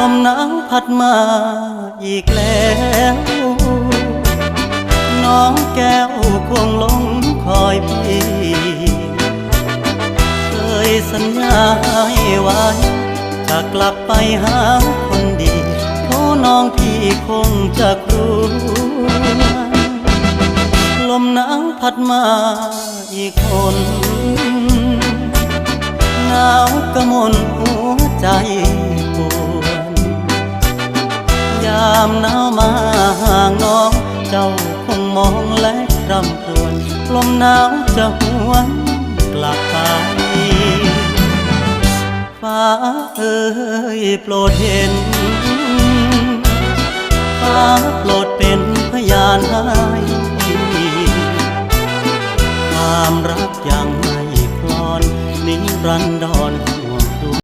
มหนาวพัดมาอีกแล้วน้องแก้วคงหลงคอยพี่เคยสัญญาให้ไว้จะกลับไปหาคนดีโอ้น้องพี่คงจะกลัวลมหนาวพัดมาอีกคนหนาวกระมนหัวใจปวดยามหนาวมาห่างน้องเจ้าคงมองและรำครวญลมหนาวจะหวนกลับไปฟ้าเอ่ยโปรดเห็นฟ้าโปรดเป็นพยานให้ความรักยังไม่คลอนนิรันดร